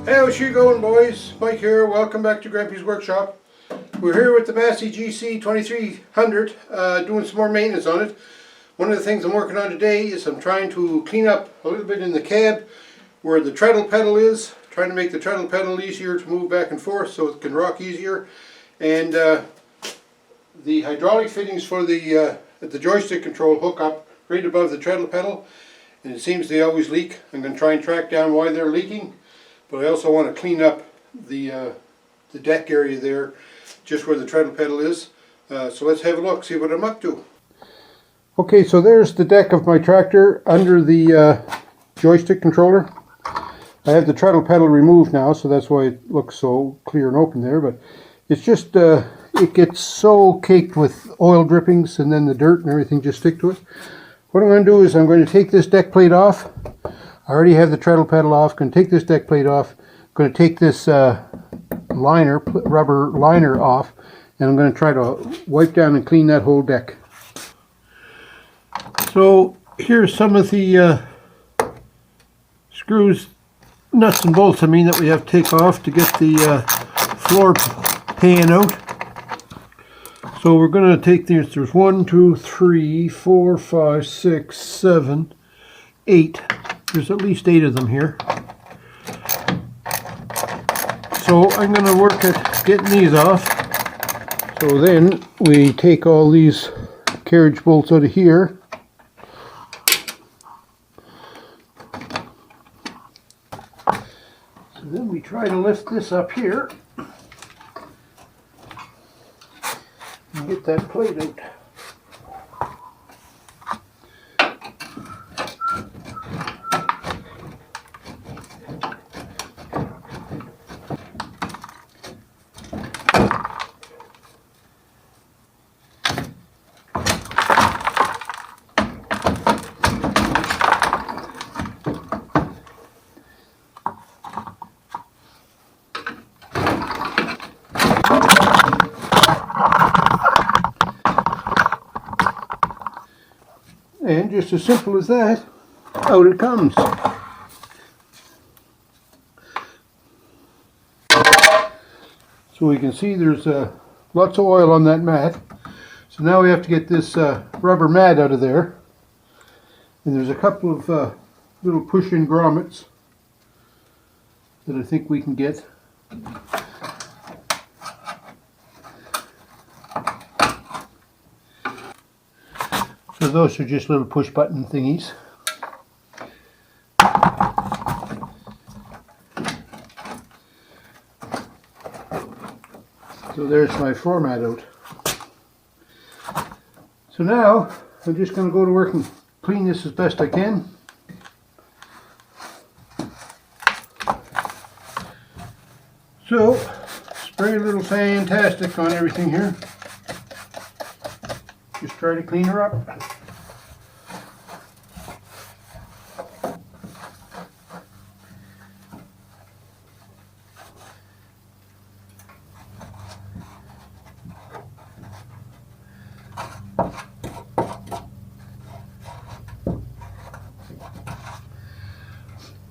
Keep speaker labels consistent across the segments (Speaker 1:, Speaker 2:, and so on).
Speaker 1: Hey, how's you going, boys? Mike here. Welcome back to Grampie's workshop. We're here with the Massey GC 2300 doing some more maintenance on it. One of the things I'm working on today is I'm trying to clean up a little bit in the cab where the treadle pedal is, trying to make the treadle pedal easier to move back and forth so it can rock easier. And the hydraulic fittings for the joystick control hook up right above the treadle pedal, and it seems they always leak. I'm going to try and track down why they're leaking. But I also want to clean up the deck area there, just where the treadle pedal is. So let's have a look, see what I'm up to. Okay, so there's the deck of my tractor under the joystick controller. I have the treadle pedal removed now, so that's why it looks so clear and open there. But it's just, it gets so caked with oil drippings, and then the dirt and everything just stick to it. What I'm going to do is I'm going to take this deck plate off. I already have the treadle pedal off. Going to take this deck plate off. Going to take this rubber liner off, and I'm going to try to wipe down and clean that whole deck. So here's some of the screws, nuts and bolts, that we have to take off to get the floor pan out. So we're going to take these. There's 1, 2, 3, 4, 5, 6, 7, 8. There's at least 8 of them here. So I'm going to work at getting these off. So then we take all these carriage bolts out of here. So then we try to lift this up here and get that plate out. And just as simple as that, out it comes. So we can see there's lots of oil on that mat. So now we have to get this rubber mat out of there. And there's a couple of little push-in grommets that I think we can get. So those are just little push button thingies. So there's my floor mat out. So now I'm just going to go to work and clean this as best I can. So spray a little fantastic on everything here. Just try to clean her up.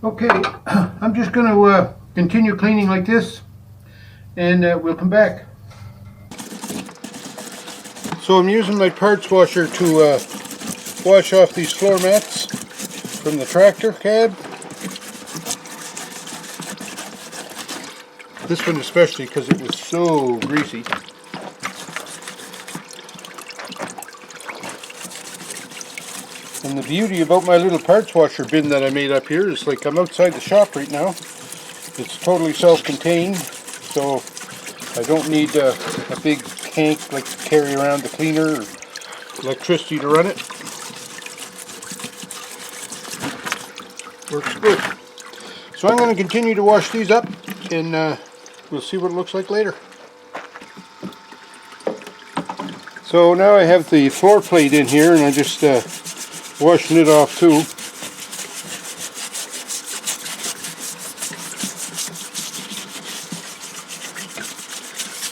Speaker 1: Okay, I'm just going to continue cleaning like this, and we'll come back. So I'm using my parts washer to wash off these floor mats from the tractor cab. This one especially, because it was so greasy. And the beauty about my little parts washer bin that I made up here is, like, I'm outside the shop right now. It's totally self-contained, so I don't need a big tank like to carry around the cleaner or electricity to run it. Works good. So I'm going to continue to wash these up, and we'll see what it looks like later. So now I have the floor plate in here, and I'm just washing it off too.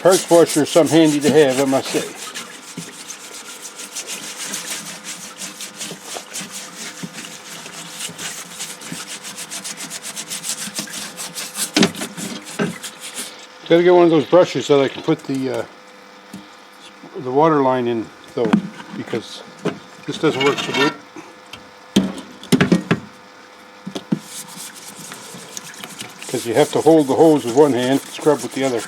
Speaker 1: Parts washer is some handy to have, I must say. Got to get one of those brushes that I can put the water line in though, because this doesn't work so good. Because you have to hold the hose with one hand, scrub with the other.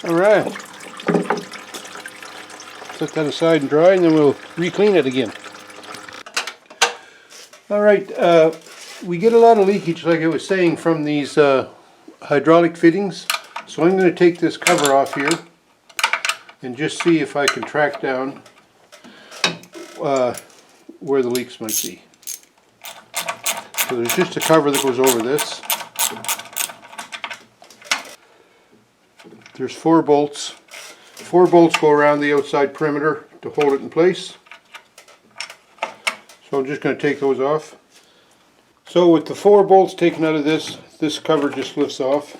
Speaker 1: Alright. Set that aside and dry, and then we'll re-clean it again. Alright, we get a lot of leakage, like I was saying, from these hydraulic fittings. So I'm going to take this cover off here and just see if I can track down where the leaks might be. So there's just a cover that goes over this. There's 4 bolts. 4 bolts go around the outside perimeter to hold it in place. So I'm just going to take those off. So with the 4 bolts taken out of this, this cover just lifts off.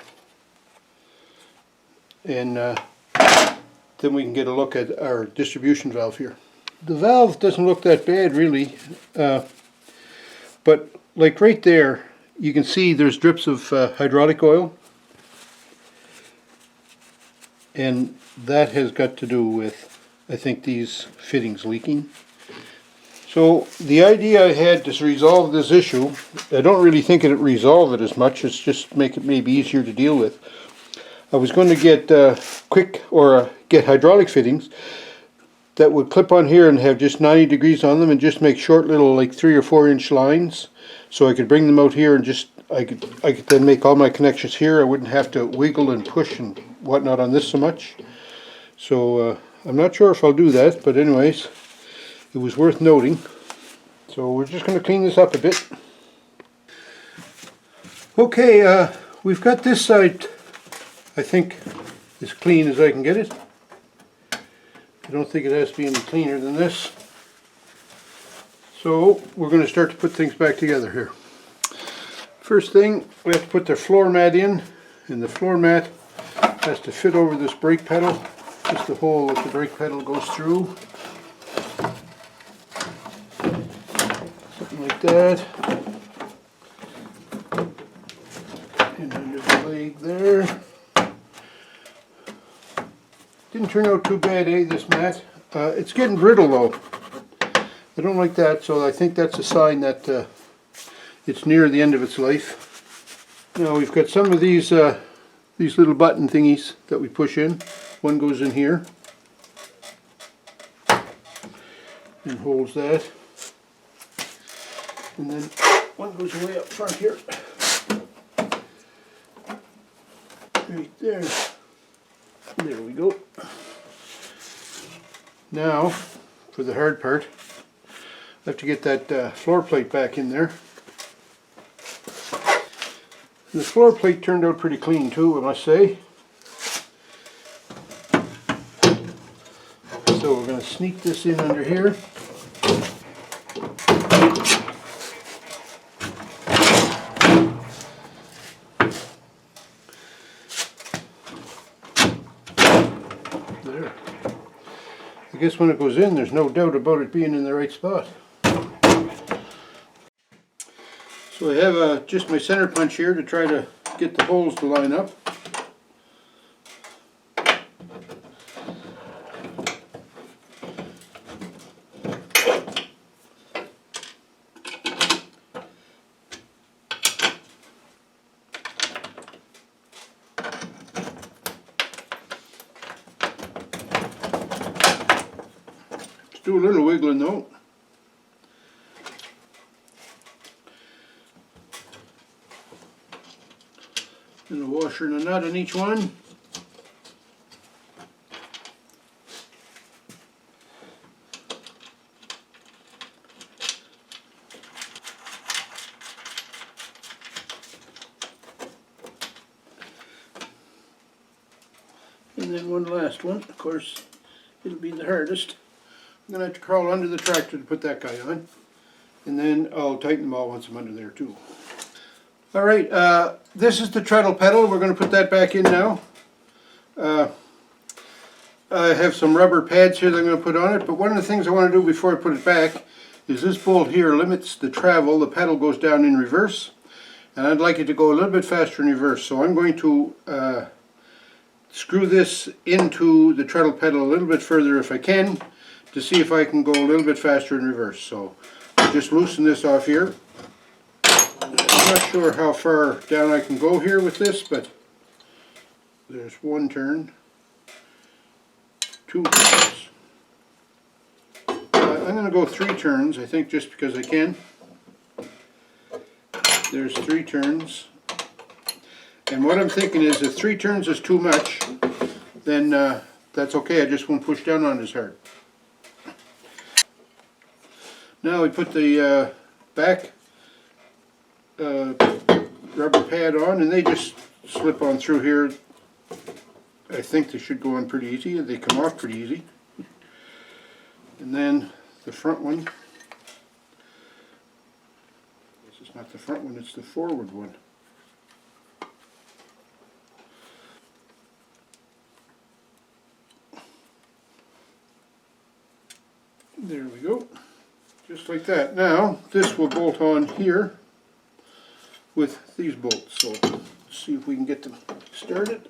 Speaker 1: And then we can get a look at our distribution valve here. The valve doesn't look that bad really, but like right there you can see there's drips of hydraulic oil, and that has got to do with, I think, these fittings leaking. So the idea I had to resolve this issue, I don't really think it'd resolve it as much, it's just make it maybe easier to deal with. I was going to get get hydraulic fittings that would clip on here and have just 90 degrees on them, and just make short little like 3 or 4 inch lines, so I could bring them out here and just I could then make all my connections here. I wouldn't have to wiggle and push and whatnot on this so much. So I'm not sure if I'll do that, but anyways, it was worth noting. So we're just going to clean this up a bit. Okay, we've got this side, I think, as clean as I can get it. I don't think it has to be any cleaner than this. So we're going to start to put things back together here. First thing, we have to put the floor mat in, and the floor mat has to fit over this brake pedal, just the hole that the brake pedal goes through. Something like that. And under the leg there. Didn't turn out too bad, this mat. It's getting brittle though. I don't like that, so I think that's a sign that it's near the end of its life. Now we've got some of these little button thingies that we push in. One goes in here and holds that. And then one goes way up front here. Right there. There we go. Now, for the hard part, I have to get that floor plate back in there. And the floor plate turned out pretty clean too, I must say. So we're going to sneak this in under here. There. I guess when it goes in, there's no doubt about it being in the right spot. So I have just my center punch here to try to get the holes to line up. Just do a little wiggling though. And a washer and a nut on each one. And then one last one. Of course, it'll be the hardest. I'm going to have to crawl under the tractor to put that guy on. And then I'll tighten them all once I'm under there too. Alright, this is the treadle pedal. We're going to put that back in now. I have some rubber pads here that I'm going to put on it, but one of the things I want to do before I put it back is this bolt here limits the travel. The pedal goes down in reverse, and I'd like it to go a little bit faster in reverse. So I'm going to screw this into the treadle pedal a little bit further if I can, to see if I can go a little bit faster in reverse. So I'll just loosen this off here. I'm not sure how far down I can go here with this, but there's one turn, two turns. I'm going to go 3 turns, I think, just because I can. There's 3 turns. And what I'm thinking is if 3 turns is too much, then that's okay. I just won't push down on it as hard. Now we put the back rubber pad on, and they just slip on through here. I think they should go on pretty easy. They come off pretty easy. And then the front one. This is not the front one, it's the forward one. There we go. Just like that. Now, this will bolt on here with these bolts. So, let's see if we can get them started.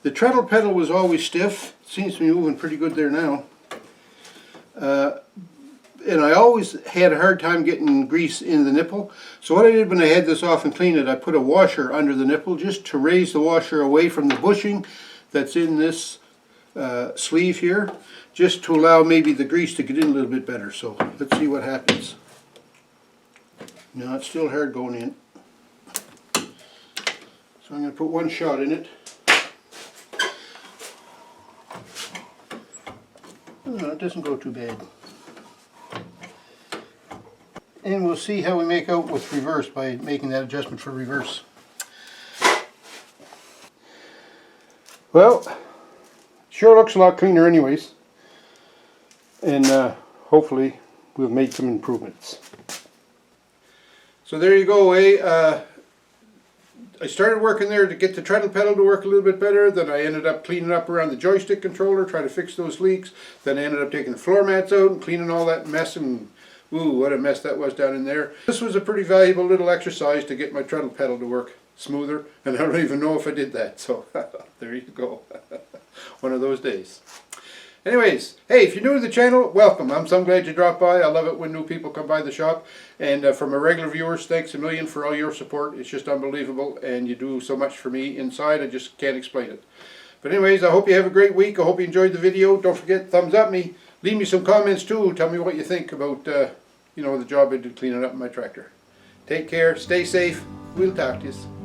Speaker 1: The treadle pedal was always stiff. It seems to be moving pretty good there now. And I always had a hard time getting grease in the nipple. So what I did when I had this off and cleaned it, I put a washer under the nipple just to raise the washer away from the bushing that's in this sleeve here, just to allow maybe the grease to get in a little bit better. So let's see what happens. No, it's still hard going in. So I'm going to put one shot in it. No, it doesn't go too bad. And we'll see how we make out with reverse by making that adjustment for reverse. Well, sure looks a lot cleaner anyways. And hopefully we've made some improvements. So there you go, I started working there to get the treadle pedal to work a little bit better. Then I ended up cleaning up around the joystick controller, trying to fix those leaks. Then I ended up taking the floor mats out and cleaning all that mess, and ooh, what a mess that was down in there. This was a pretty valuable little exercise to get my treadle pedal to work smoother, and I don't even know if I did that. So there you go. One of those days. Anyways, hey, if you're new to the channel, welcome. I'm so glad you dropped by. I love it when new people come by the shop. And for my regular viewers, thanks a million for all your support. It's just unbelievable, and you do so much for me inside, I just can't explain it. But anyways, I hope you have a great week. I hope you enjoyed the video. Don't forget, thumbs up me. Leave me some comments too. Tell me what you think about, the job I did cleaning up my tractor. Take care, stay safe. We'll talk to you.